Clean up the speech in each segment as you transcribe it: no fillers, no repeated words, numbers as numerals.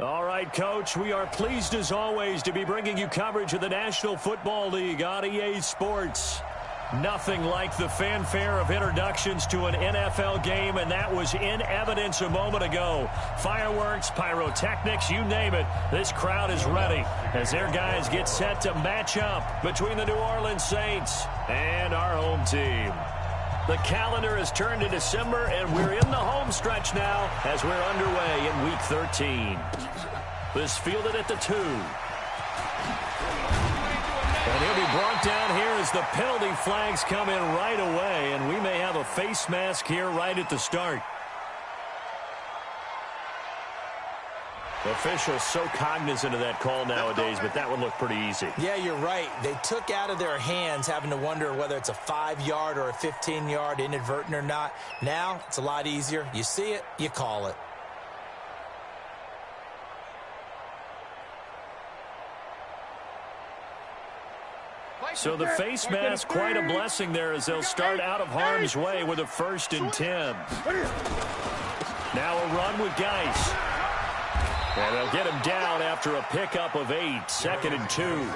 All right, Coach, we are pleased as always to be bringing you coverage of the National Football League on EA Sports. Nothing like the fanfare of introductions to an NFL game, and that was in evidence a moment ago. Fireworks, pyrotechnics, you name it. This crowd is ready as their guys get set to match up between the New Orleans Saints and our home team. The calendar has turned to December, and we're in the home stretch now as we're underway in Week 13. This fielded at the 2. And he'll be brought down here as the penalty flags come in right away, and we may have a face mask here right at the start. Officials so cognizant of that call nowadays, but that one looked pretty easy. Yeah, you're right. They took out of their hands having to wonder whether it's a 5-yard or a 15-yard, inadvertent or not. Now, it's a lot easier. You see it, you call it. So the face mask, quite a blessing there as they'll start out of harm's way with a 1st and 10. Now a run with Geis. And they'll get him down after a pickup of 8, 2nd and 2.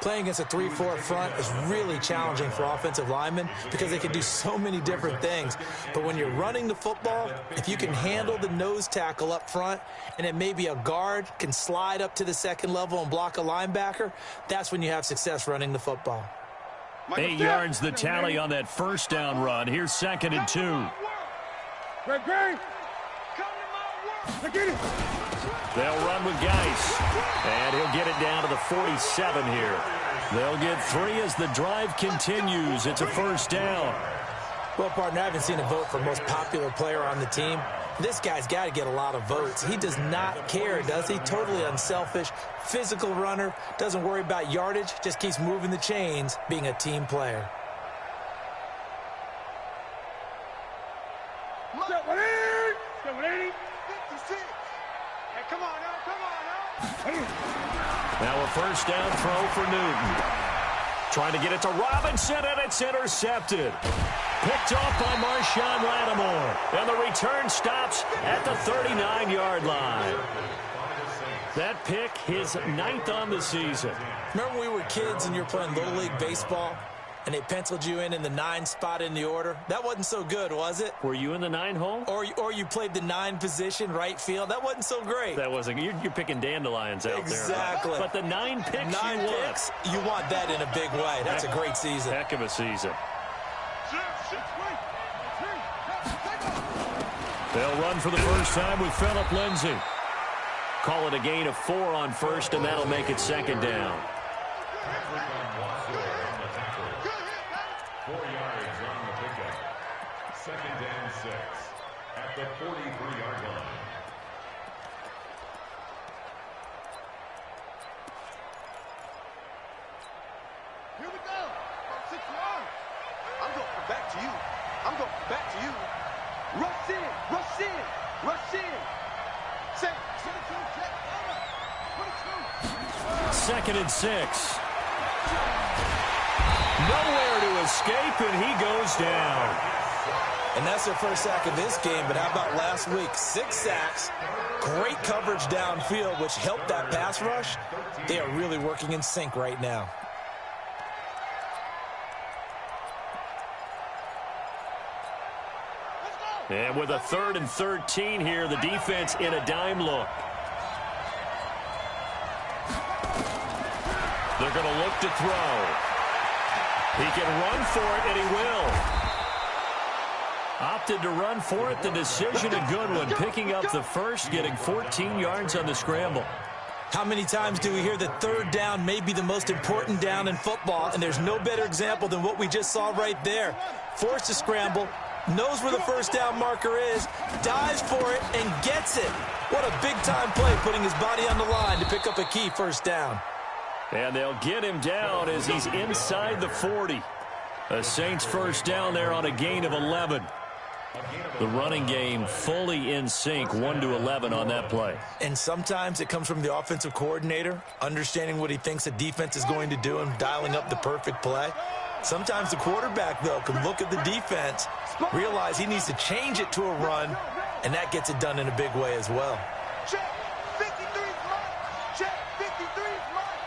Playing against a 3-4 front is really challenging for offensive linemen because they can do so many different things. But when you're running the football, if you can handle the nose tackle up front and then maybe a guard can slide up to the 2nd level and block a linebacker, that's when you have success running the football. 8 yards the tally on that 1st down run. Here's 2nd and 2. They'll run with Geis, and he'll get it down to the 47 here. They'll get 3 as the drive continues. It's a 1st down. Well, partner, I haven't seen a vote for most popular player on the team. This guy's got to get a lot of votes. He does not care, does he? Totally unselfish, physical runner, doesn't worry about yardage, just keeps moving the chains, being a team player. Now a 1st down throw for Newton. Trying to get it to Robinson, and it's intercepted. Picked off by Marshawn Lattimore. And the return stops at the 39-yard line. That pick, his 9th on the season. Remember when we were kids and you were playing Little League Baseball, and they penciled you in the 9 spot in the order? That wasn't so good, was it? Were you in the 9 hole? Or you played the 9 position, right field. That wasn't so great. That wasn't. You're picking dandelions out there. Exactly. But the 9 picks 9 picks, you want that in a big way. That's a great season. Heck of a season. They'll run for the first time with Phillip Lindsay. Call it a gain of 4 on 1st, and that'll make it 2nd down. 4 yards on the pickup. 2nd and 6 at the 43-yard line. Here we go. 6 yards. I'm going back to you. I'm going back to you. Rush in. Rush in. Rush in. Set. 2nd and 6. Nowhere to escape, and he goes down. And that's their first sack of this game, but how about last week? 6 sacks, great coverage downfield, which helped that pass rush. They are really working in sync right now. And with a 3rd and 13 here, the defense in a dime look. They're going to look to throw. He can run for it, and he will. Opted to run for it. The decision a good one. Picking up the 1st, getting 14 yards on the scramble. How many times do we hear that 3rd down may be the most important down in football, and there's no better example than what we just saw right there. Forced to scramble, knows where the 1st down marker is, dives for it, and gets it. What a big-time play, putting his body on the line to pick up a key 1st down. And they'll get him down as he's inside the 40. A Saints 1st down there on a gain of 11. The running game fully in sync, 1-11 on that play. And sometimes it comes from the offensive coordinator, understanding what he thinks the defense is going to do and dialing up the perfect play. Sometimes the quarterback, though, can look at the defense, realize he needs to change it to a run, and that gets it done in a big way as well. Check. 53's mine. Check. 53's mine.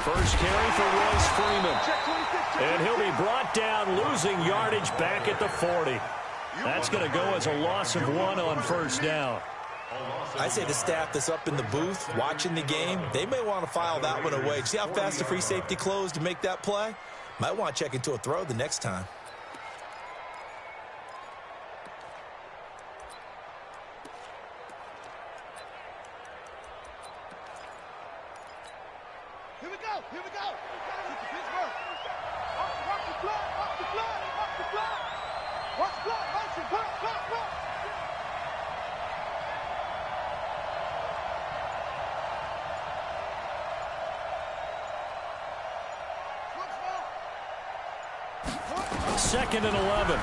First carry for Royce Freeman. And he'll be brought down, losing yardage back at the 40. That's going to go as a loss of 1 on first down. I say the staff that's up in the booth watching the game, they may want to file that one away. See how fast the free safety closed to make that play? Might want to check into a throw the next time. Here we go. Here we go. Pittsburgh. Watch the blood. Watch the blood. Watch the blood. Watch the blood. Watch the blood. Second and 11.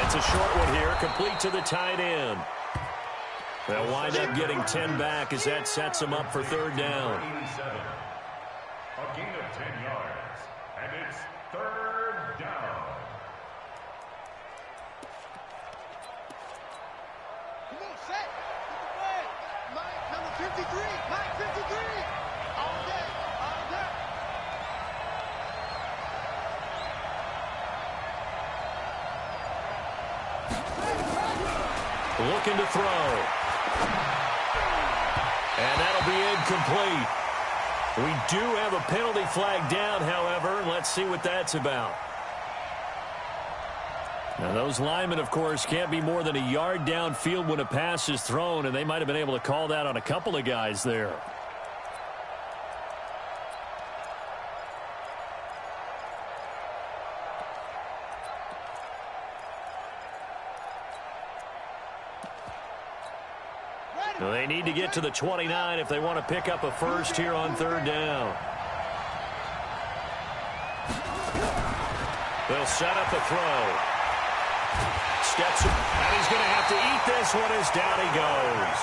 It's a short one here, complete to the tight end. They'll wind up getting 10 back as that sets them up for third down. 87. A gain of 10 yards, and it's third down. Come on, set. Get the flag. Mike, number 53. Mike, 53. All day. All day. Looking to throw. And that'll be incomplete. We do have a penalty flag down, however. Let's see what that's about. Now, those linemen, of course, can't be more than a yard downfield when a pass is thrown, and they might have been able to call that on a couple of guys there. They need to get to the 29 if they want to pick up a first here on third down. They'll set up a throw. Steps, and he's going to have to eat this one as down he goes.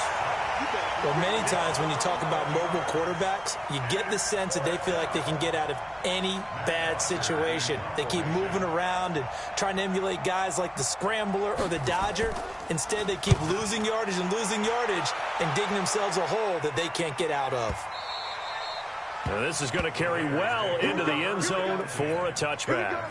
Well, many times when you talk about mobile quarterbacks, you get the sense that they feel like they can get out of any bad situation. They keep moving around and trying to emulate guys like the Scrambler or the Dodger. Instead, they keep losing yardage and digging themselves a hole that they can't get out of. Now, this is going to carry well into the end zone for a touchback.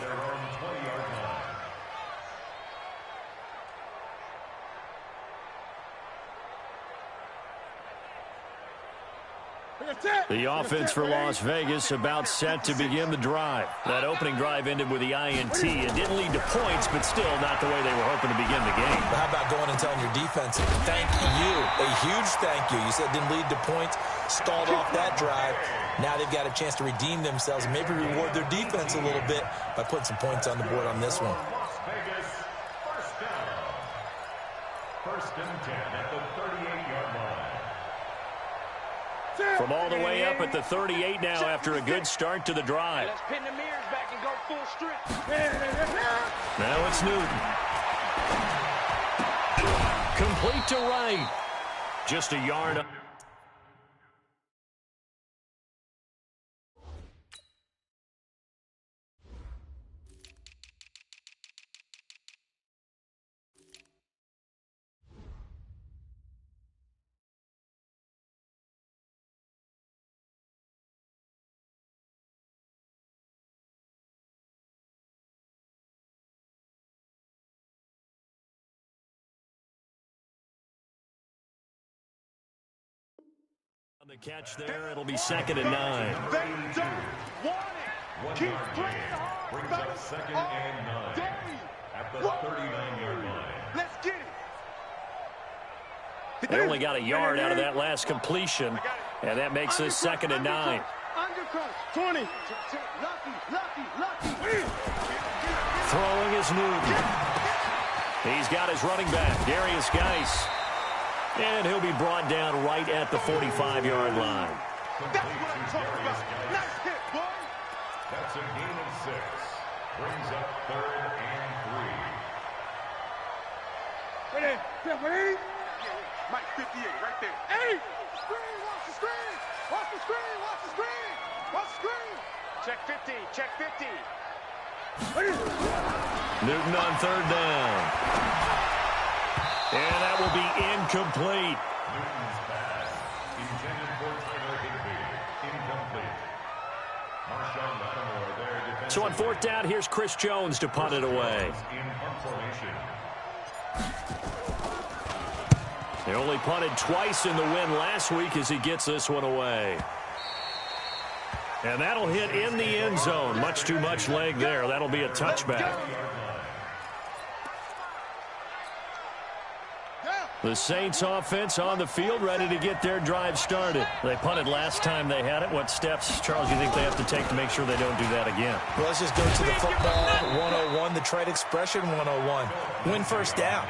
The offense for Las Vegas about set to begin the drive. That opening drive ended with the INT. It didn't lead to points, but still not the way they were hoping to begin the game. But how about going and telling your defense, thank you, a huge thank you. You said it didn't lead to points, stalled off that drive. Now they've got a chance to redeem themselves and maybe reward their defense a little bit by putting some points on the board on this one. Las Vegas, first down. First and 10 at the 38-yard line. From all the way up at the 38 now after a good start to the drive. Let's pin the mirrors back and go full strength. Now it's Newton. Complete to right. Just a yard up. On the catch there, it'll be second and 9. They don't want it. Keep playing hard. Brings up second and 9 at the 39-yard line. Let's get it. They only got a yard out of that last completion, and that makes this second and 9. Undercut. 20. Lucky. Throwing is Newton. He's got his running back, Darius Geis. And he'll be brought down right at the 45-yard line. That's what I'm talking about. Nice hit, boy. That's a gain of 6. Brings up third and 3. Ready? Mike 58 right there. Hey! Screen, watch the screen! Watch the screen! Watch the screen! Watch the screen! Check 50. Check 50. Newton on third down. And that will be incomplete. Newton's pass, intended for Tyler Higbee, incomplete. Marshawn Lattimore there. So on fourth down, here's Chris Jones to punt it away. In punt formation. They only punted twice in the win last week as he gets this one away. And that'll hit in the end zone. Much too much leg there. That'll be a touchback. The Saints offense on the field, ready to get their drive started. They punted last time they had it. What steps, Charles, do you think they have to take to make sure they don't do that again? Well, let's just go to the football 101, the trade expression 101. Win first down.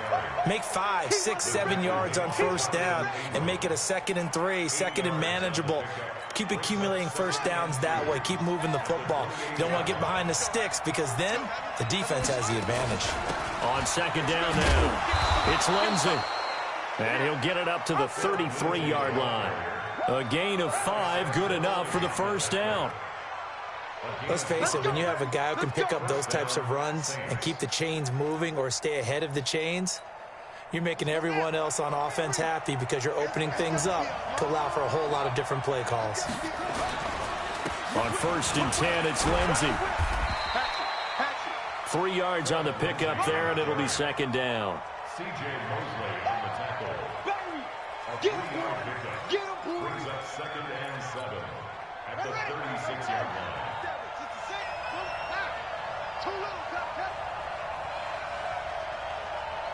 Make 5, 6, 7 yards on first down and make it a 2nd and 3, 2nd and manageable. Keep accumulating first downs that way. Keep moving the football. You don't want to get behind the sticks because then the defense has the advantage. On second down now, it's Lindsey. And he'll get it up to the 33-yard line. A gain of 5, good enough for the first down. Let's face it, when you have a guy who can pick up those types of runs and keep the chains moving or stay ahead of the chains, you're making everyone else on offense happy because you're opening things up to allow for a whole lot of different play calls. On 1st and 10, it's Lindsey. 3 yards on the pickup there, and it'll be 2nd down. C.J. Mosley on the tackle. A 3-yard pickup. Brings up 2nd and 7 at the 36-yard line.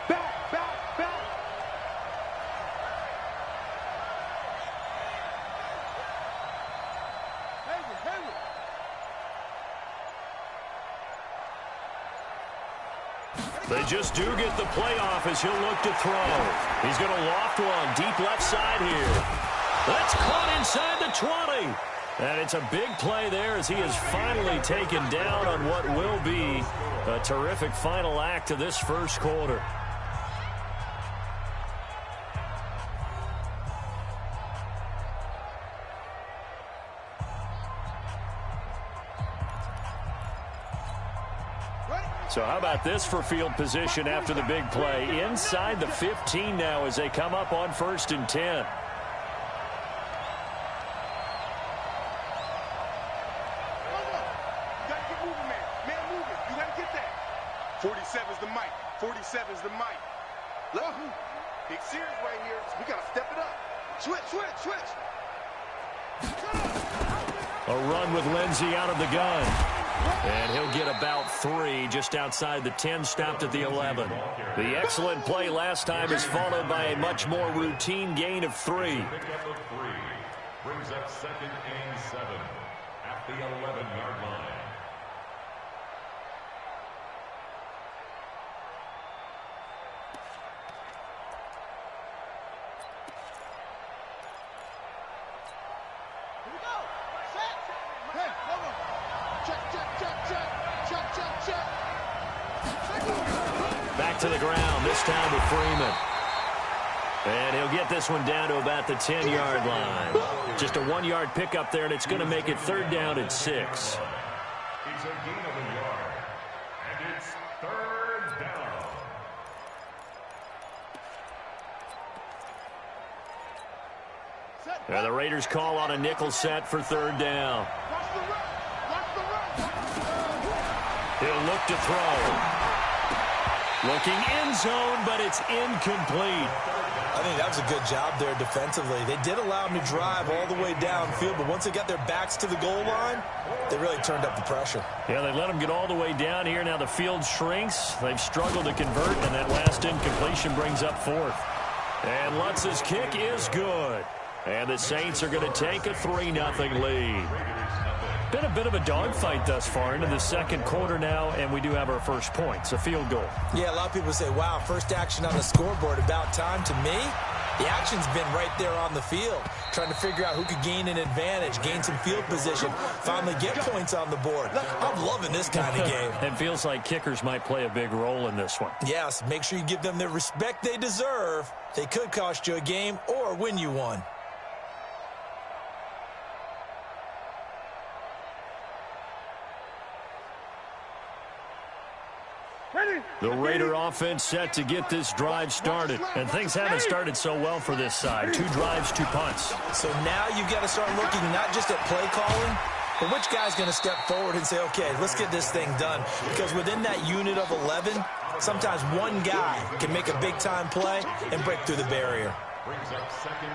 Back. They just do get the playoff as he'll look to throw. He's going to loft one deep left side here. That's caught inside the 20. And it's a big play there as he is finally taken down on what will be a terrific final act of this first quarter. So how about this for field position after the big play? Inside the 15 now as they come up on 1st and 10. The mic. Look, big series right here. We got to step it up. Switch. A run with Lindsey out of the gun. And he'll get about 3 just outside the 10, stopped at the 11. The excellent play last time is followed by a much more routine gain of 3. Pickup of 3 brings up 2nd and 7 at the 11-yard line. Back to the ground, this time with Freeman. And he'll get this one down to about the 10-yard line. Just a 1-yard pickup there, and it's going to make it 3rd down and 6. It's a gain of a yard, and it's 3rd down. And the Raiders call on a nickel set for 3rd down. He'll look to throw. Looking end zone, but it's incomplete. I think that was a good job there defensively. They did allow them to drive all the way downfield, but once they got their backs to the goal line, they really turned up the pressure. Yeah, they let them get all the way down here. Now the field shrinks. They've struggled to convert, and that last incompletion brings up 4th. And Lutz's kick is good. And the Saints are going to take a 3-0 lead. Been a bit of a dogfight thus far into the second quarter now, and we do have our first point. It's a field goal. Yeah, a lot of people say, wow, first action on the scoreboard, about time. To me, the action's been right there on the field, trying to figure out who could gain an advantage, gain some field position, finally get points on the board. I'm loving this kind of game. It feels like kickers might play a big role in this one. Yes, make sure you give them the respect they deserve. They could cost you a game or win you one. The Raider offense set to get this drive started. And things haven't started so well for this side. 2 drives, 2 punts. So now you've got to start looking not just at play calling, but which guy's going to step forward and say, okay, let's get this thing done. Because within that unit of 11, sometimes one guy can make a big-time play and break through the barrier. Brings up 2nd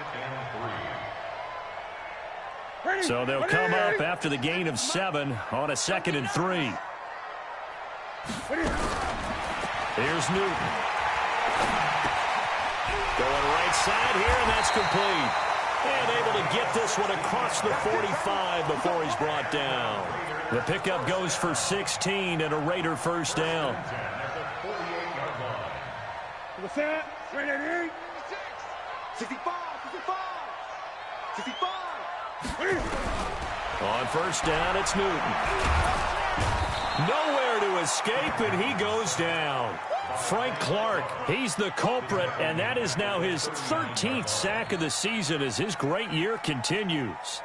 and 3. So they'll come up after the gain of 7 on a 2nd and 3. Here's Newton. Going right side here, and that's complete. And able to get this one across the 45 before he's brought down. The pickup goes for 16 and a Raider first down. 65, 65. On first down, it's Newton. Nowhere to escape, and he goes down. Frank Clark, he's the culprit, and that is now his 13th sack of the season as his great year continues.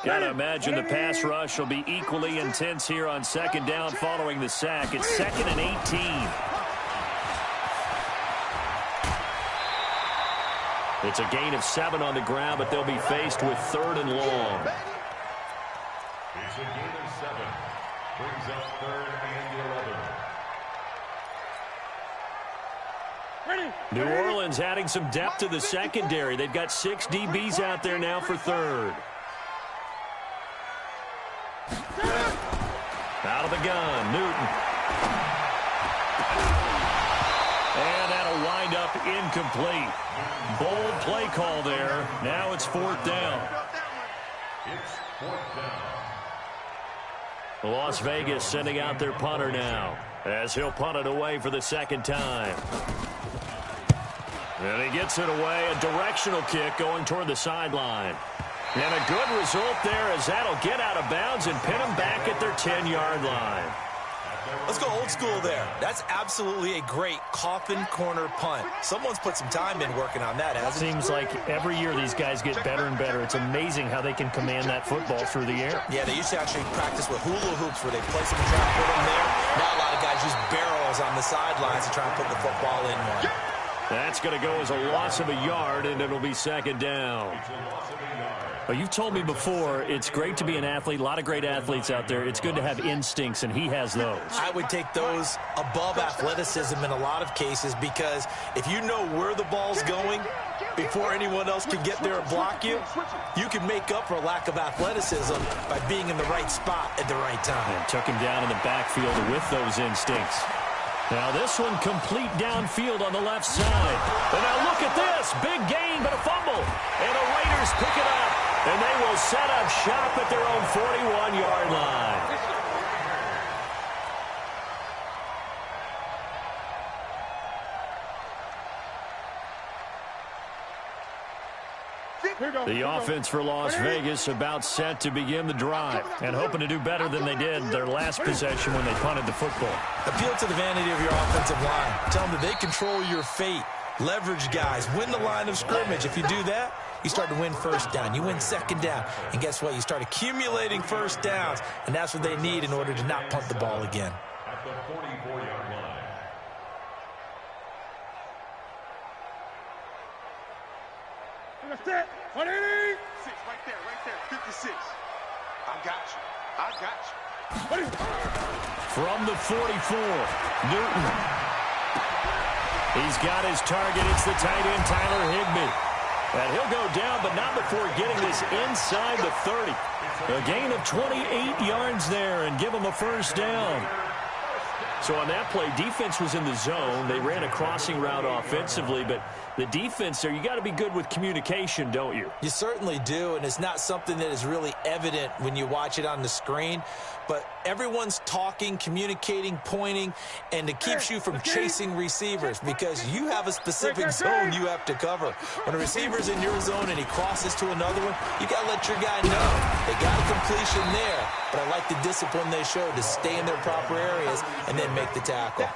Gotta imagine the pass rush will be equally intense here on 2nd down following the sack. It's 2nd and 18. It's a gain of 7 on the ground, but they'll be faced with 3rd and long. It's a gain of 7. Brings up 3rd and 11. New Orleans adding some depth to the secondary. They've got 6 DBs out there now for 3rd. Out of the gun, Newton. And that'll wind up incomplete. Bold play call there. Now it's 4th down. It's 4th down. Las Vegas sending out their punter now as he'll punt it away for the 2nd time. And he gets it away. A directional kick going toward the sideline. And a good result there as that'll get out of bounds and pin them back at their 10-yard line. Let's go old school there. That's absolutely a great coffin corner punt. Someone's put some time in working on that, hasn't it? Seems like every year these guys get better and better. It's amazing how they can command that football through the air. Yeah, they used to actually practice with hula hoops where they place them and try to put them there. Now a lot of guys use barrels on the sidelines to try and put the football in one. That's going to go as a loss of a yard, and it'll be 2nd down. Well, you've told me before, it's great to be an athlete. A lot of great athletes out there. It's good to have instincts, and he has those. I would take those above athleticism in a lot of cases because if you know where the ball's going before anyone else can get there and block you, you can make up for a lack of athleticism by being in the right spot at the right time. And took him down in the backfield with those instincts. Now this one complete downfield on the left side. And now look at this. Big gain, but a fumble. And the Raiders pick it up. And they will set up shop at their own 41-yard line. The offense for Las Vegas about set to begin the drive and hoping to do better than they did their last possession when they punted the football. Appeal to the vanity of your offensive line. Tell them that they control your fate. Leverage guys. Win the line of scrimmage. If you do that, you start to win first down. You win 2nd down. And guess what? You start accumulating first downs. And that's what they need in order to not punt the ball again. At the 44-yard line. That's it. 180. 6 right there. 56. I got you. From the 44, Newton. He's got his target. It's the tight end, Tyler Higbee. And he'll go down, but not before getting this inside the 30. A gain of 28 yards there and give him a first down. So on that play, defense was in the zone. They ran a crossing route offensively, but the defense there, you got to be good with communication, don't you? You certainly do, and it's not something that is really evident when you watch it on the screen. But everyone's talking, communicating, pointing, and it keeps you from chasing receivers because you have a specific zone you have to cover. When a receiver's in your zone and he crosses to another one, you got to let your guy know. They got a completion there, but I like the discipline they showed to stay in their proper areas and then make the tackle.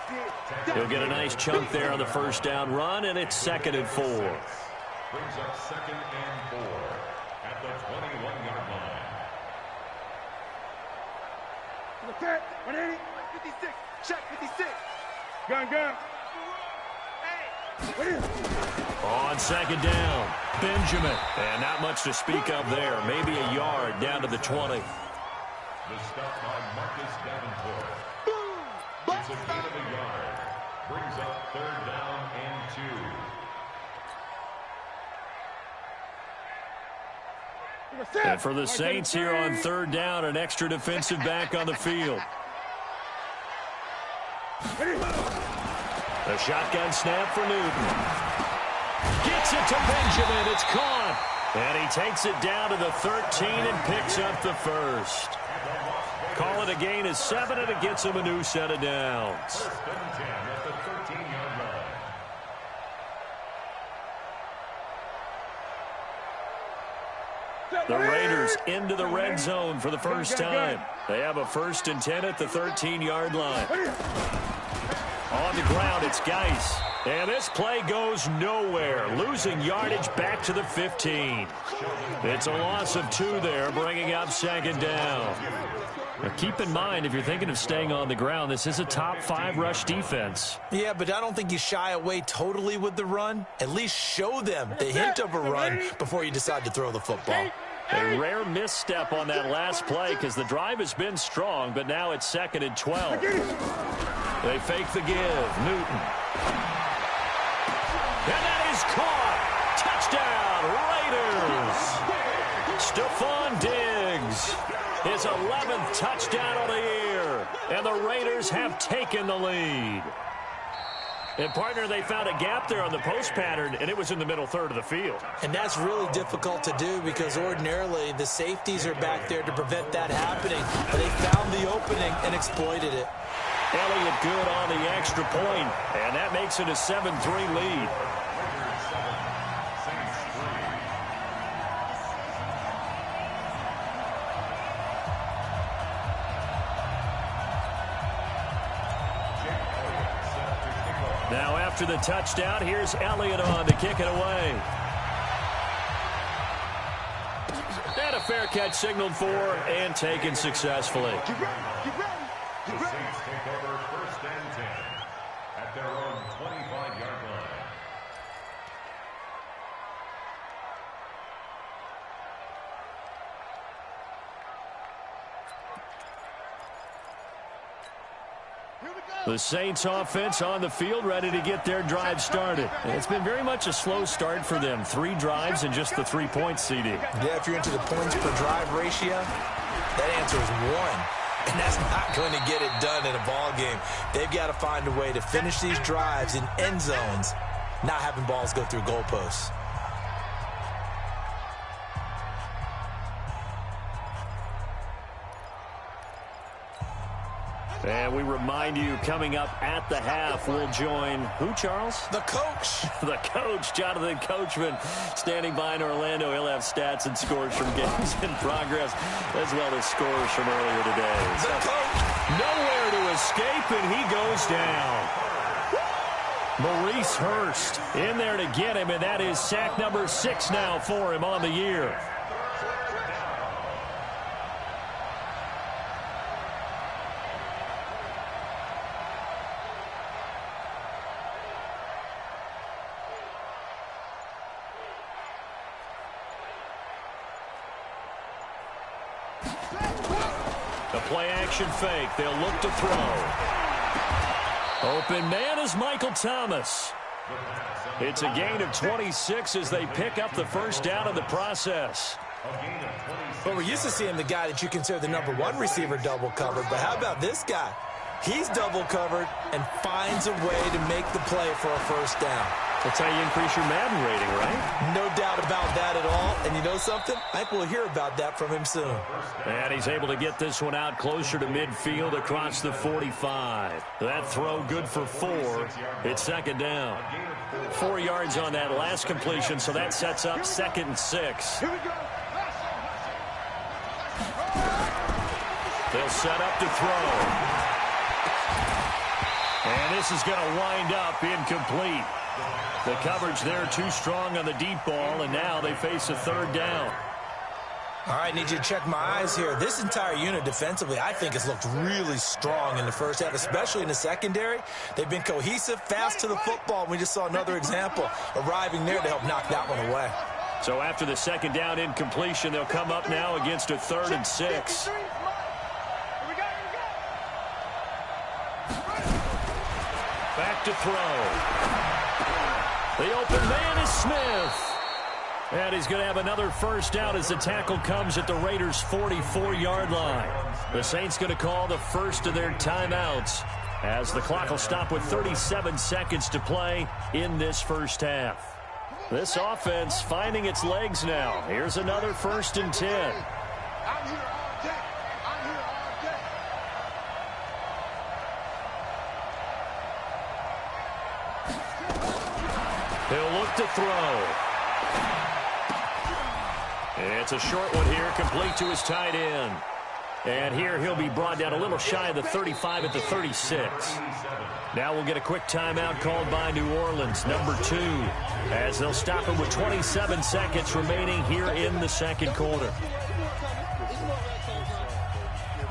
He'll get a nice chunk there on the first down run, and it's 2nd and 4. Brings up 2nd and 4. at the 21-yard line. 180. 56. Check 56. Gun. On second down, Benjamin. And not much to speak of there. Maybe a yard down to the 20. The stop by Marcus Davenport. It's a gain of a yard. Brings up 3rd down and 2. And for the Saints here on 3rd down, an extra defensive back on the field. The shotgun snap for Newton. Gets it to Benjamin. It's caught. And he takes it down to the 13 and picks up the first. Call it a gain of 7, and it gets him a new set of downs. 1st and 10 at the 13-yard line. The Raiders into the red zone for the first time. They have a 1st and 10 at the 13-yard line. On the ground, it's Geis. And this play goes nowhere, losing yardage back to the 15. It's a loss of 2 there, bringing up 2nd down. Now keep in mind, if you're thinking of staying on the ground, this is a top 5 rush defense. Yeah, but I don't think you shy away totally with the run. At least show them the hint of a run before you decide to throw the football. A rare misstep on that last play because the drive has been strong, but now it's 2nd and 12. They fake the give. Newton. And that is caught. Touchdown, Raiders. Stephon Diggs. His 11th touchdown of the year. And the Raiders have taken the lead. And, partner, they found a gap there on the post pattern, and it was in the middle third of the field. And that's really difficult to do because ordinarily the safeties are back there to prevent that happening. But they found the opening and exploited it. Elliott good on the extra point, and that makes it a 7-3 lead. Now after the touchdown, here's Elliott on to kick it away. And a fair catch signaled for and taken successfully. The Saints take over 1st and 10 at their own 25-yard line. The Saints offense on the field ready to get their drive started. It's been very much a slow start for them. 3 drives and just the 3 points, CD. Yeah, if you're into the points per drive ratio, that answer is 1. And that's not going to get it done in a ball game. They've got to find a way to finish these drives in end zones, not having balls go through goalposts. And we remind you, coming up at the half, we'll join who, Charles? The coach. The coach, Jonathan Coachman, standing by in Orlando. He'll have stats and scores from games in progress, as well as scores from earlier today. The coach. Nowhere to escape, and he goes down. Maurice Hurst in there to get him, and that is sack number 6 now for him on the year. The play-action fake. They'll look to throw. Open man is Michael Thomas. It's a gain of 26 as they pick up the first down in the process. But we're used to seeing the guy that you consider the number 1 receiver double covered. But how about this guy? He's double covered and finds a way to make the play for a first down. That's how you increase your Madden rating, right? No doubt about that at all. And you know something? I think we'll hear about that from him soon. And he's able to get this one out closer to midfield across the 45. That throw good for 4. It's second down. 4 yards on that last completion, so that sets up 2nd and 6. They'll set up to throw. And this is going to wind up incomplete. The coverage there too strong on the deep ball, and now they face a third down. All right, need you to check my eyes here. This entire unit defensively, I think, has looked really strong in the first half, especially in the secondary. They've been cohesive, fast to the football. We just saw another example arriving there to help knock that one away. So after the second down incompletion, they'll come up now against a 3rd and 6. Back to throw. The open man is Smith. And he's going to have another first down as the tackle comes at the Raiders' 44-yard line. The Saints going to call the first of their timeouts as the clock will stop with 37 seconds to play in this first half. This offense finding its legs now. Here's another 1st and 10. I'm here all day. I'm here all day. He'll look to throw. It's a short one here, complete to his tight end. And here he'll be brought down a little shy of the 35 at the 36. Now we'll get a quick timeout called by New Orleans, number 2, as they'll stop him with 27 seconds remaining here in the second quarter.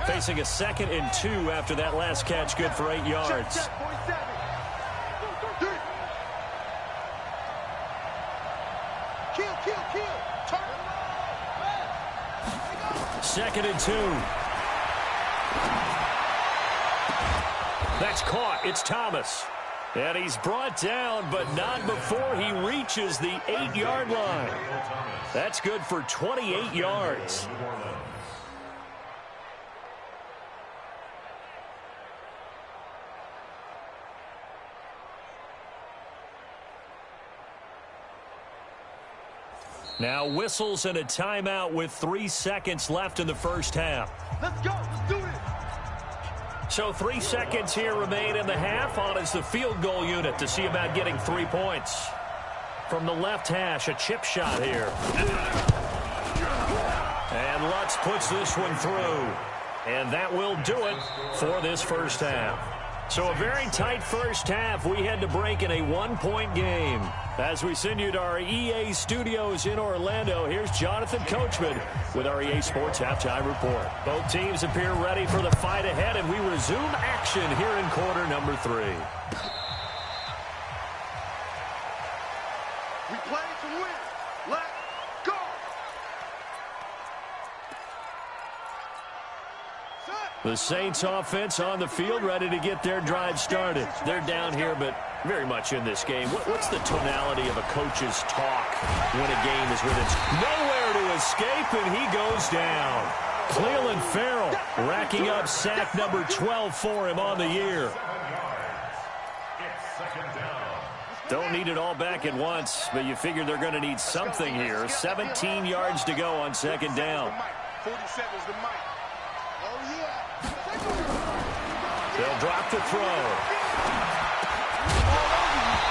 Facing a 2nd and 2 after that last catch, good for 8 yards. Kill. Turn. 2nd and 2. That's caught. It's Thomas. And he's brought down, but not before he reaches the 8-yard line. That's good for 28 yards. Now whistles and a timeout with 3 seconds left in the first half. Let's go. Let's do this. So 3 seconds here remain in the half. On is the field goal unit to see about getting 3 points. From the left hash, a chip shot here. And Lutz puts this one through. And that will do it for this first half. So a very tight first half. We had to break in a 1-point game. As we send you to our EA studios in Orlando, here's Jonathan Coachman with our EA Sports Halftime Report. Both teams appear ready for the fight ahead, and we resume action here in quarter number 3. We play to win. Let's go. The Saints offense on the field, ready to get their drive started. They're down here, but very much in this game. What's the tonality of a coach's talk when a game is with its nowhere to escape, and he goes down? Cleveland Farrell racking up sack number 12 for him on the year. Don't need it all back at once, but you figure they're going to need something here. 17 yards to go on 2nd down. 47's the mic. Oh, yeah. They'll drop the throw.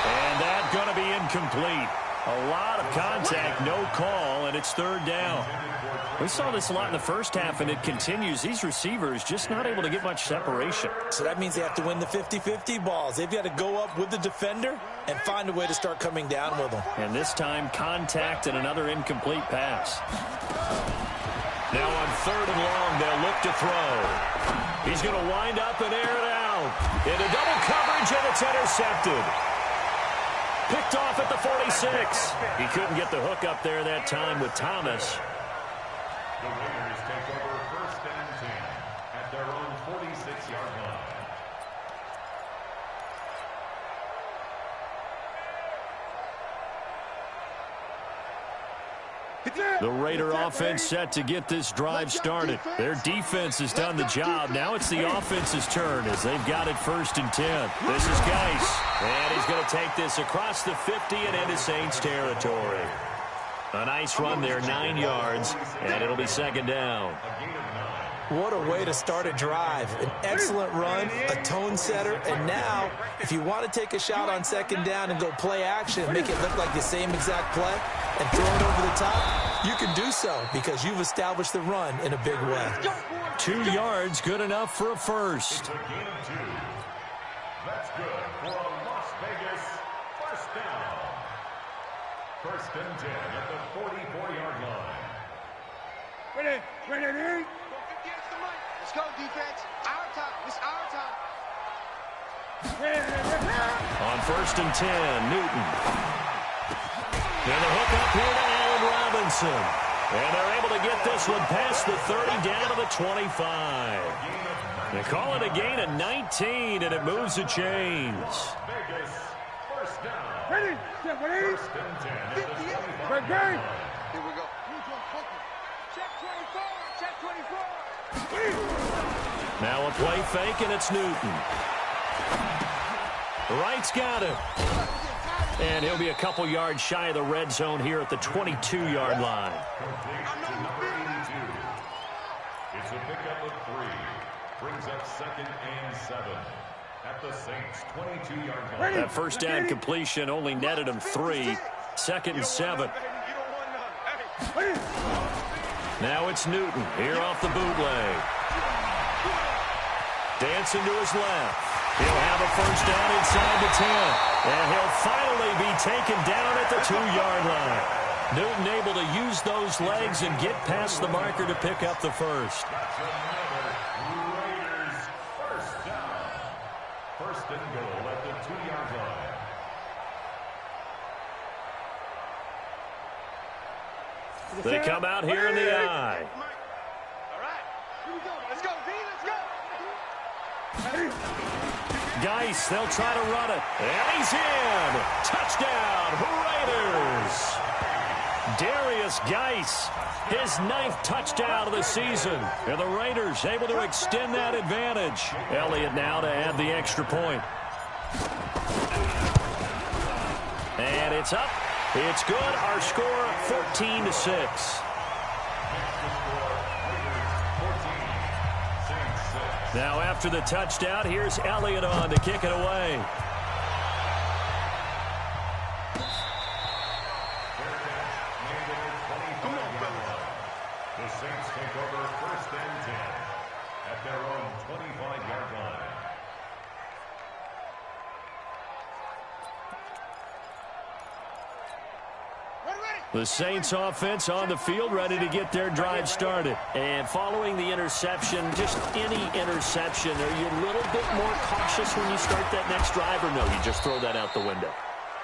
And that's going to be incomplete. A lot of contact, no call, and it's 3rd down. We saw this a lot in the first half, and it continues. These receivers just not able to get much separation. So that means they have to win the 50-50 balls. They've got to go up with the defender and find a way to start coming down with them. And this time, contact and another incomplete pass. Now on 3rd and long, they'll look to throw. He's going to wind up and air it out. Into double coverage, and it's intercepted. Picked off at the 46. He couldn't get the hook up there that time with Thomas. The Raiders take over 1st and 10 at their own 46-yard line. The Raider offense set to get this drive started. Their defense has done the job. Now it's the offense's turn as they've got it 1st and 10. This is Geis, and he's going to take this across the 50 and into Saints territory. A nice run there, 9 yards, and it'll be 2nd down. What a way to start a drive. An excellent run, a tone setter, and now, if you want to take a shot on 2nd down and go play action, make it look like the same exact play, and throw it over the top, you can do so because you've established the run in a big way. 2 yards, good enough for a first. That's good for a Las Vegas first down. 1st and 10 at the 44-yard line. first and 10. Newton. And the hook up here to Allen Robinson. And they're able to get this one past the 30 down to the 25. They call it a gain of 19, and it moves the chains. Vegas, first down. Ready? First and 10 at the 25. Here we go. Check 24. Check 24. Now a play fake, and it's Newton. Wright's got it. And he'll be a couple yards shy of the red zone here at the 22-yard line. Complete to number 82. It's a pickup of 3. Brings up second and 7 at the Saints' 22-yard line. That first down completion only netted him 3. Second and 7. Now it's Newton here off the bootleg. Dancing to his left. He'll have a first down inside the 10. And he'll finally be taken down at the 2-yard line. Newton able to use those legs and get past the marker to pick up the first. That's another Raiders first down. First and goal at the 2-yard line. They come out here in the eye. All right. Here we go. Let's go, D. Let's go. Geis, they'll try to run it. And he's in. Touchdown, Raiders. Darius Geis, his 9th touchdown of the season. And the Raiders able to extend that advantage. Elliott now to add the extra point. And it's up. It's good. Our score 14-6. Now after the touchdown, here's Elliott on to kick it away. The Saints take over first and 10 at their own 25-yard line. The Saints offense on the field ready to get their drive started. And following the interception, just any interception, are you a little bit more cautious when you start that next drive, or no, you just throw that out the window?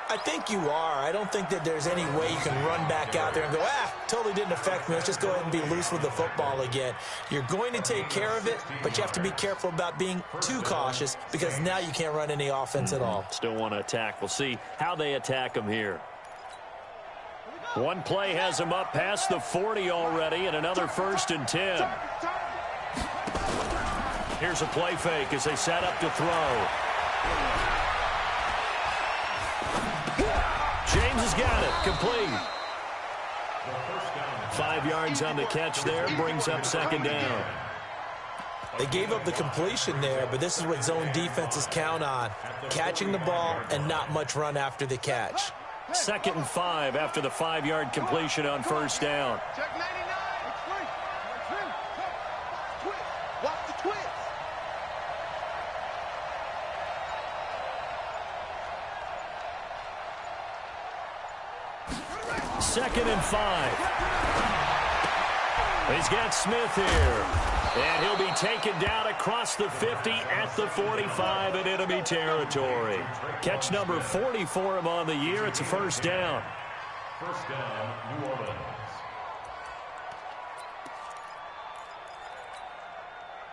I think you are. I don't think that there's any way you can run back out there and go, totally didn't affect me. Let's just go ahead and be loose with the football again. You're going to take care of it, but you have to be careful about being too cautious because now you can't run any offense at all. Still want to attack. We'll see how they attack them here. One play has him up past the 40 already, and another first and 10. Here's a play fake as they set up to throw. James has got it. Complete. 5 yards on the catch there. Brings up second down. They gave up the completion there, but this is what zone defenses count on. Catching the ball and not much run after the catch. Second and 5 after the 5-yard completion on first down. Check 99. Twist. Watch the twist. Second and 5. He's got Smith here. And he'll be taken down across the 50 at the 45 in enemy territory. Catch number 40 for him on the year. It's a first down. First down, New Orleans.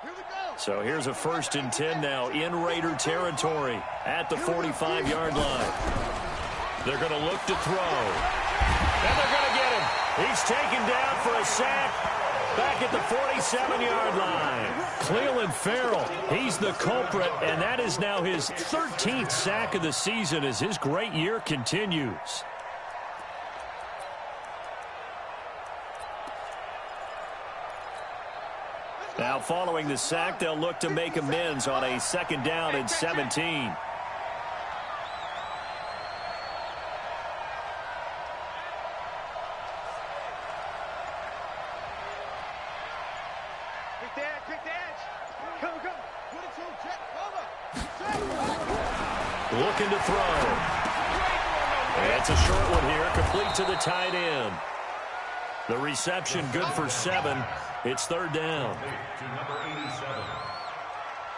Here we go. So here's a first and 10 now in Raider territory at the 45-yard line. They're going to look to throw. And they're going to get him. He's taken down for a sack. Back at the 47-yard line. Clelin Ferrell, he's the culprit, and that is now his 13th sack of the season as his great year continues. Now following the sack, they'll look to make amends on a second down and 17. Looking to throw. It's a short one here, complete to the tight end. The reception good for 7. It's third down. To number 87.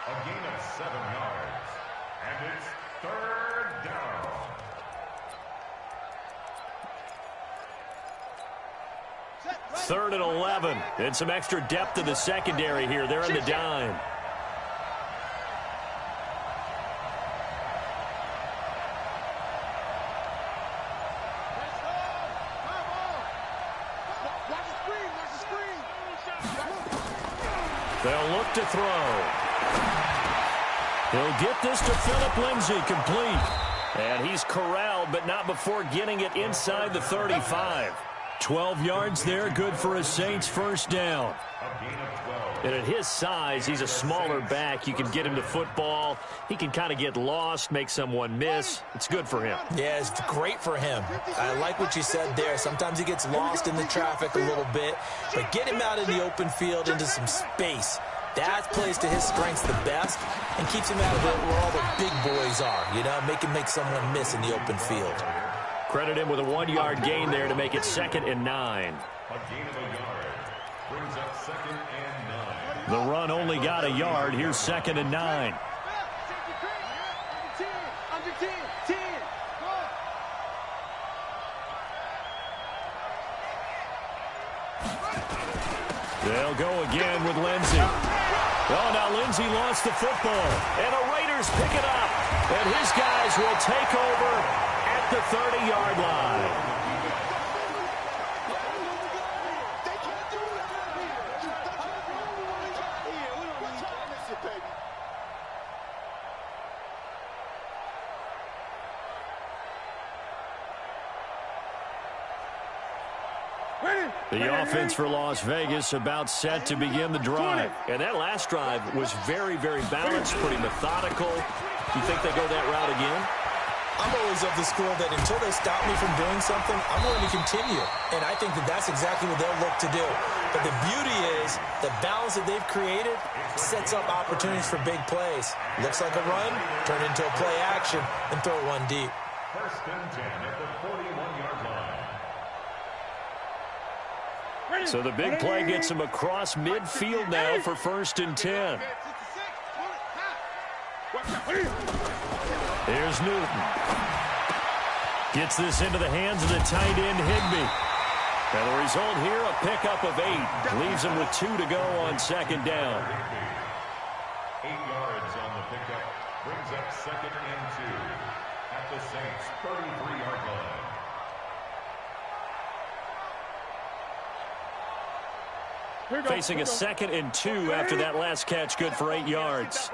A gain of 7 yards. And it's third down. 3rd and 11. And some extra depth in the secondary here. They're in the dime. They'll look to throw. He'll get this to Phillip Lindsay, complete. And he's corralled, but not before getting it inside the 35. 12 yards there, good for a Saints first down. And at his size, he's a smaller back. You can get him to football. He can kind of get lost, make someone miss. It's good for him. Yeah, it's great for him. I like what you said there. Sometimes he gets lost in the traffic a little bit, but get him out in the open field into some space. That plays to his strengths the best and keeps him out of where all the big boys are, you know, make him make someone miss in the open field. Credit him with a 1-yard gain there to make it 2nd and 9. A gain of a yard brings up 2nd and 9. The run only got a yard. Here's 2nd and 9. Under 10, 10. They'll go again with Lindsay. Oh, now Lindsay lost the football. And the Raiders pick it up. And his guys will take over at the 30-yard line. The offense for Las Vegas about set to begin the drive. And that last drive was very, very balanced, pretty methodical. Do you think they go that route again? I'm always of the school that until they stop me from doing something, I'm going to continue. And I think that that's exactly what they'll look to do. But the beauty is the balance that they've created sets up opportunities for big plays. Looks like a run, turn into a play action, and throw one deep. 1st and 10 at the 41-yard line. So the big play gets him across midfield now for 1st and 10. Here's Newton. Gets this into the hands of the tight end, Higbee. And the result here, a pickup of 8. Leaves him with 2 to go on 2nd down. 8 yards on the pickup. Brings up 2nd and 2 at the Saints' 33-yard line. Facing a 2nd and 2 after that last catch, good for 8 yards.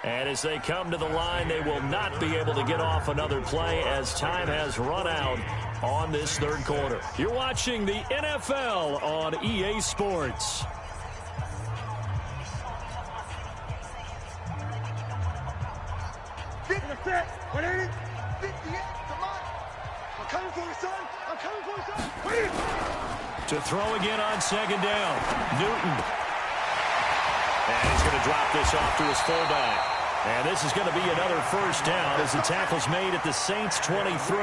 And as they come to the line, they will not be able to get off another play as time has run out on this 3rd quarter. You're watching the NFL on EA Sports. To throw again on 2nd down. Newton. And he's going to drop this off to his fullback. And this is going to be another first down as the tackle's made at the Saints' 23.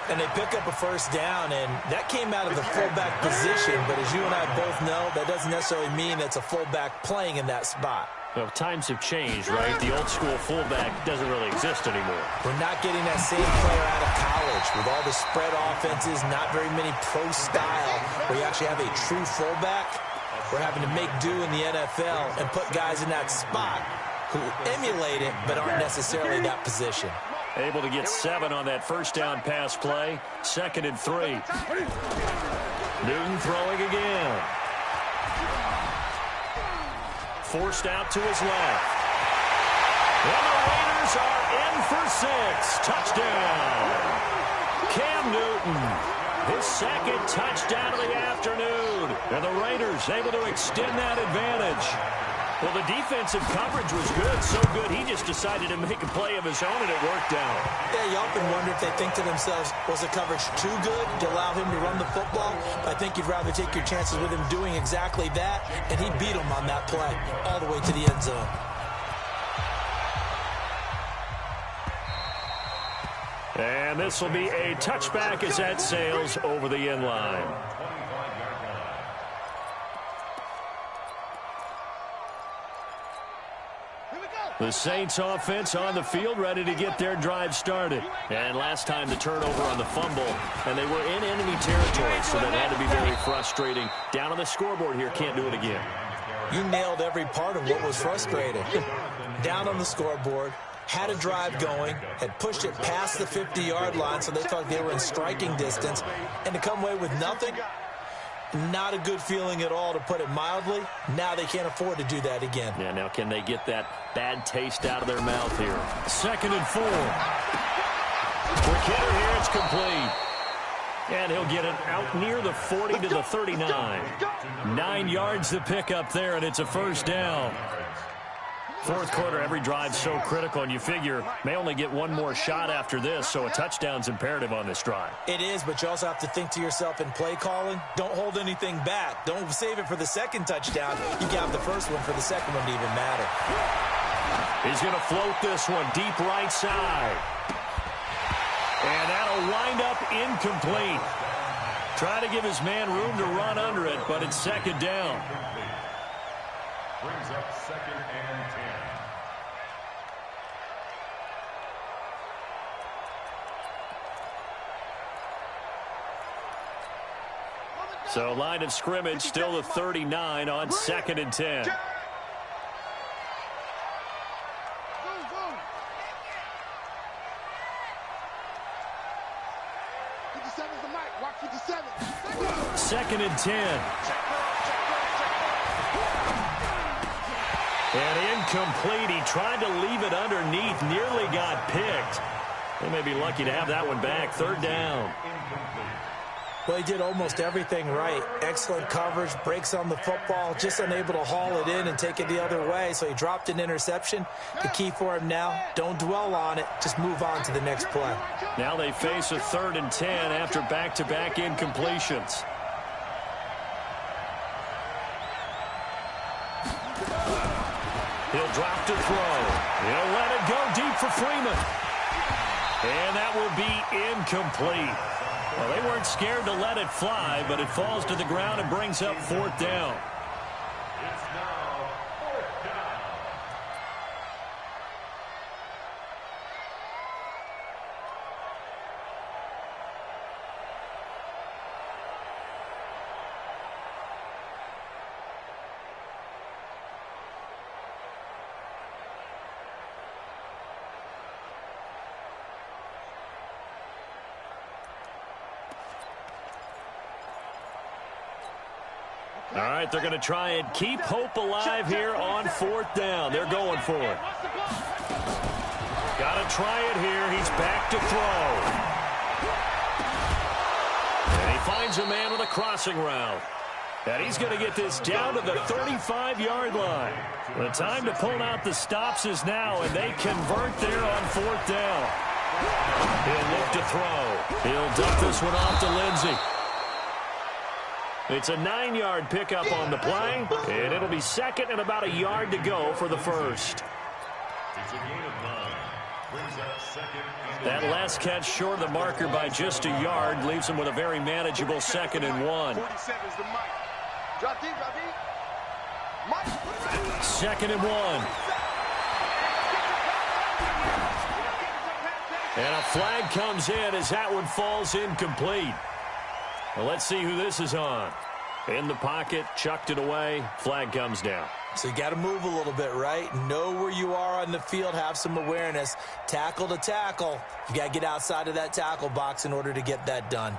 And they pick up a first down, and that came out of the fullback position. But as you and I both know, that doesn't necessarily mean it's a fullback playing in that spot. Well, times have changed, right? The old school fullback doesn't really exist anymore. We're not getting that same player out of college with all the spread offenses, not very many pro style, where you actually have a true fullback. We're having to make do in the NFL and put guys in that spot who emulate it but aren't necessarily in that position. Able to get 7 on that first down pass play. 2nd and 3. Newton throwing again. Forced out to his left. And the Raiders are in for 6. Touchdown. Cam Newton, his 2nd touchdown of the afternoon. And the Raiders able to extend that advantage. Well, the defensive coverage was good, so good he just decided to make a play of his own, and it worked out. Yeah, you often wonder if they think to themselves, was the coverage too good to allow him to run the football? I think you'd rather take your chances with him doing exactly that, and he beat him on that play all the way to the end zone. And this will be a touchback as that sails over the end line. The Saints offense on the field, ready to get their drive started. And last time the turnover on the fumble, and they were in enemy territory, so that had to be very frustrating. Down on the scoreboard here, can't do it again. You nailed every part of what was frustrating. Down on the scoreboard, had a drive going, had pushed it past the 50-yard line, so they thought they were in striking distance, and to come away with nothing, not a good feeling at all, to put it mildly. Now they can't afford to do that again. Yeah, now can they get that bad taste out of their mouth here? 2nd and 4. For Kidder here, it's complete. And he'll get it out near the 40 to the 39. 9 yards to pick up there, and it's a first down. Fourth quarter, every drive so critical, and you figure may only get one more shot after this, so a touchdown's imperative on this drive. It is, but you also have to think to yourself in play calling, don't hold anything back. Don't save it for the second touchdown. You got the first one for the second one to even matter. He's going to float this one deep right side. And that'll wind up incomplete. Try to give his man room to run under it, but it's second down. Brings up 2nd and 10. So line of scrimmage still the 39 on 2nd and 10. Second and 10. And incomplete. He tried to leave it underneath. Nearly got picked. They may be lucky to have that one back. 3rd down. Well, he did almost everything right. Excellent coverage, breaks on the football, just unable to haul it in and take it the other way. So he dropped an interception. The key for him now, don't dwell on it. Just move on to the next play. Now they face a 3rd and 10 after back-to-back incompletions. He'll drop to throw. He'll let it go deep for Freeman. And that will be incomplete. Well, they weren't scared to let it fly, but it falls to the ground and brings up 4th down. It's now 4th down. All right, they're going to try and keep hope alive here on 4th down. They're going for it. Got to try it here. He's back to throw. And he finds a man with a crossing route. And he's going to get this down to the 35-yard line. The time to pull out the stops is now, and they convert there on 4th down. He'll look to throw. He'll dump this one off to Lindsey. It's a 9-yard pickup on the play, and it'll be 2nd and about a yard to go for the first. It's a gain of 9. Brings up 2nd and That last catch short of the marker by just a yard leaves him with a very manageable 2nd and 1. 47's the mic. Drop deep, drop deep. Mike. 2nd and 1. And a flag comes in as that one falls incomplete. Well, let's see who this is on. In the pocket, chucked it away, flag comes down. So you got to move a little bit, right? Know where you are on the field, have some awareness. Tackle to tackle. You got to get outside of that tackle box in order to get that done.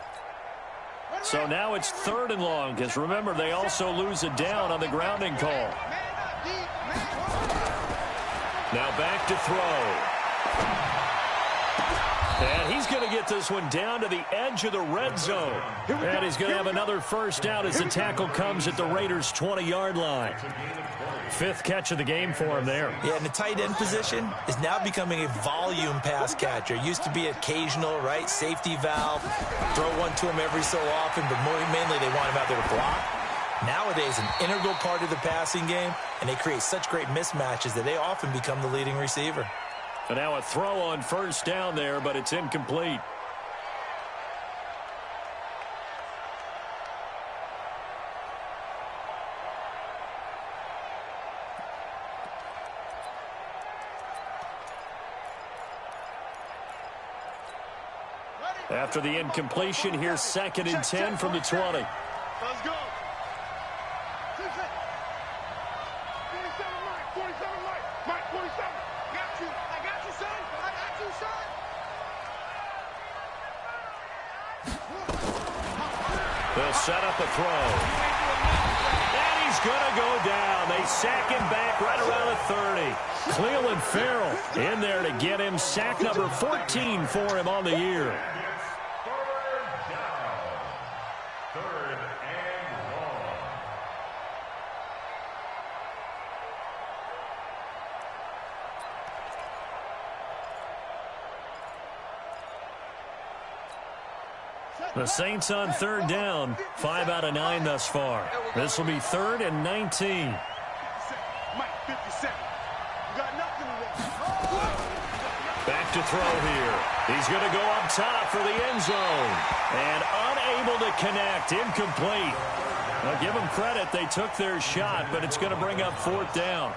So now it's 3rd and long, because remember, they also lose a down on the grounding call. Now back to throw. And he's going to get this one down to the edge of the red zone. And he's going to have another first down as the tackle comes at the Raiders' 20-yard line. 5th catch of the game for him there. Yeah, and the tight end position is now becoming a volume pass catcher. Used to be occasional, right? Safety valve. Throw one to him every so often, but mainly they want him out there to block. Nowadays, an integral part of the passing game, and they create such great mismatches that they often become the leading receiver. And now a throw on first down there, but it's incomplete. After the incompletion, here's 2nd and 10 from the 20. Let's go. 47, Mike. 47, Mike. Mike, 47. Got you. I got you, son. I got you, son. They'll set up a throw. And he's going to go down. They sack him back right around the 30. Cleveland Farrell in there to get him. Sack number 14 for him on the year. The Saints on 3rd down, 5 out of 9 thus far. This will be 3rd and 19. Mike, 57. You got nothing to Back to throw here. He's going to go up top for the end zone. And unable to connect, incomplete. Now give them credit, they took their shot, but it's going to bring up 4th down.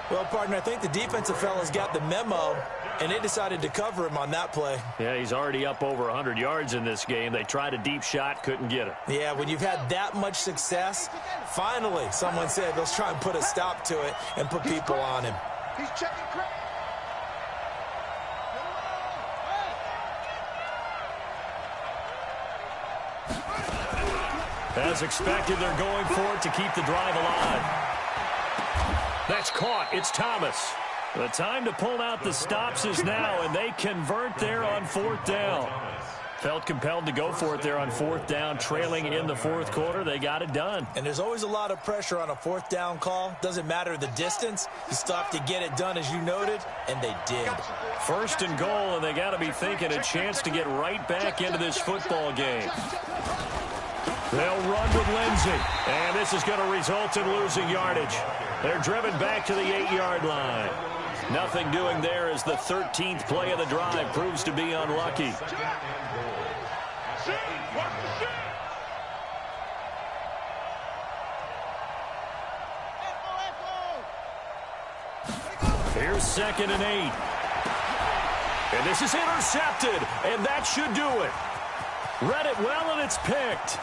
Well, partner, I think the defensive fellas got the memo, and they decided to cover him on that play. Yeah, he's already up over 100 yards in this game. They tried a deep shot, couldn't get it. Yeah, when you've had that much success, finally someone said, let's try and put a stop to it and put people on him. He's checking credit. As expected, they're going for it to keep the drive alive. That's caught. It's Thomas. The time to pull out the stops is now, and they convert there on 4th down. Felt compelled to go for it there on 4th down, trailing in the 4th quarter. They got it done. And there's always a lot of pressure on a 4th down call. Doesn't matter the distance. You still have to get it done, as you noted, and they did. 1st and goal, and they got to be thinking a chance to get right back into this football game. They'll run with Lindsey, and this is going to result in losing yardage. They're driven back to the 8-yard line. Nothing doing there as the 13th play of the drive proves to be unlucky. Here's 2nd and 8. And this is intercepted, and that should do it. Read it well, and it's picked.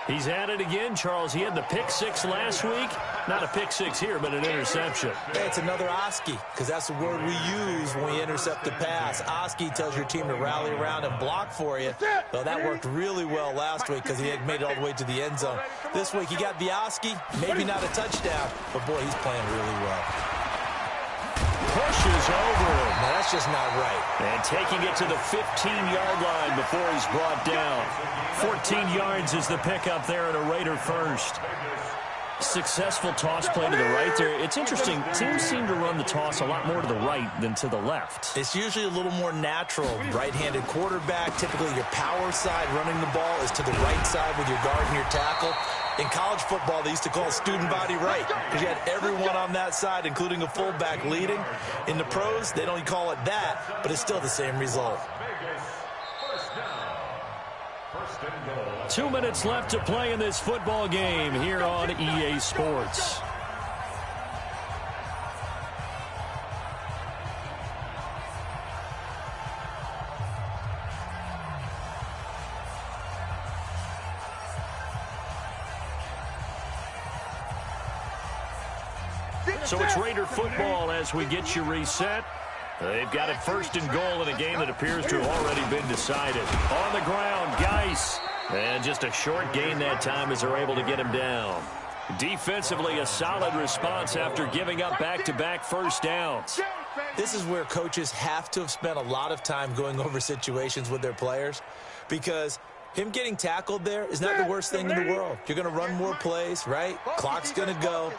He's at it again, Charles. He had the pick 6 last week. Not a pick 6 here, but an interception. Hey, it's another Oski, because that's the word we use when we intercept the pass. Oski tells your team to rally around and block for you. Well, that worked really well last week because he had made it all the way to the end zone. This week, he got the Oski, maybe not a touchdown, but, boy, he's playing really well. Pushes over him. Now, that's just not right. And taking it to the 15-yard line before he's brought down. 14 yards is the pickup there at a Raider first. Successful toss play to the right there. It's interesting. Teams seem to run the toss a lot more to the right than to the left. It's usually a little more natural. Right-handed quarterback, typically your power side running the ball is to the right side with your guard and your tackle. In college football, they used to call student body right because you had everyone on that side, including a fullback leading. In the pros, they don't call it that, but it's still the same result. 2 minutes left to play in this football game here on EA Sports. So it's Raider football as we get you reset. They've got it 1st and goal in a game that appears to have already been decided. On the ground, Geis. And just a short gain that time as they're able to get him down. Defensively, a solid response after giving up back-to-back 1st downs. This is where coaches have to have spent a lot of time going over situations with their players because him getting tackled there is not the worst thing in the world. You're going to run more plays, right? Clock's going to go.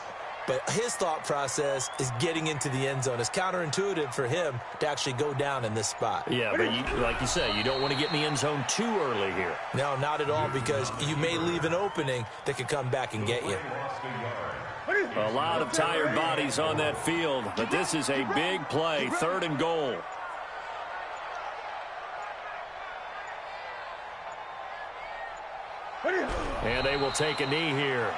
But his thought process is getting into the end zone. It's counterintuitive for him to actually go down in this spot. Yeah, but like you say, you don't want to get in the end zone too early here. No, not at all, because you may leave an opening that could come back and get you. A lot of tired bodies on that field, but this is a big play, 3rd and goal. And they will take a knee here.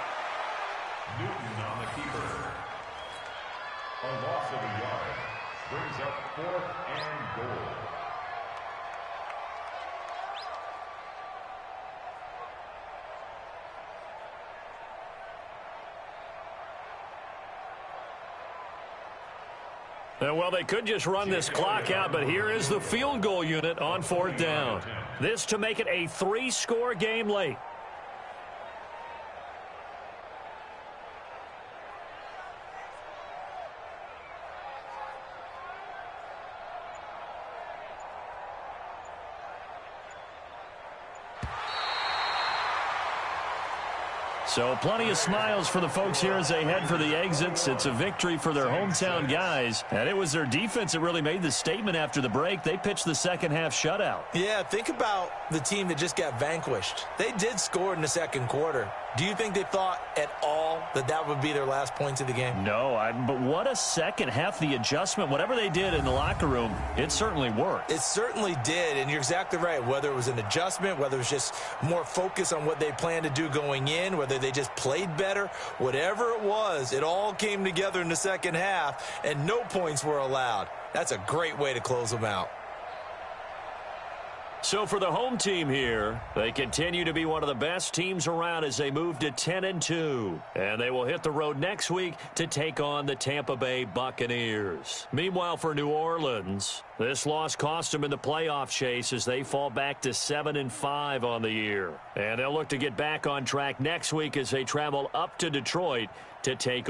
Well, they could just run this clock out, but here is the field goal unit on 4th down. This to make it a 3-score game late. So plenty of smiles for the folks here as they head for the exits. It's a victory for their hometown guys. And it was their defense that really made the statement after the break. They pitched the second half shutout. Yeah, think about the team that just got vanquished. They did score in the second quarter. Do you think they thought at all that that would be their last points of the game? No, but what a second half. The adjustment, whatever they did in the locker room, it certainly worked. It certainly did, and you're exactly right. Whether it was an adjustment, whether it was just more focus on what they planned to do going in, whether they just played better, whatever it was, it all came together in the second half, and no points were allowed. That's a great way to close them out. So for the home team here, they continue to be one of the best teams around as they move to 10-2. And they will hit the road next week to take on the Tampa Bay Buccaneers. Meanwhile, for New Orleans, this loss cost them in the playoff chase as they fall back to 7-5 on the year. And they'll look to get back on track next week as they travel up to Detroit to take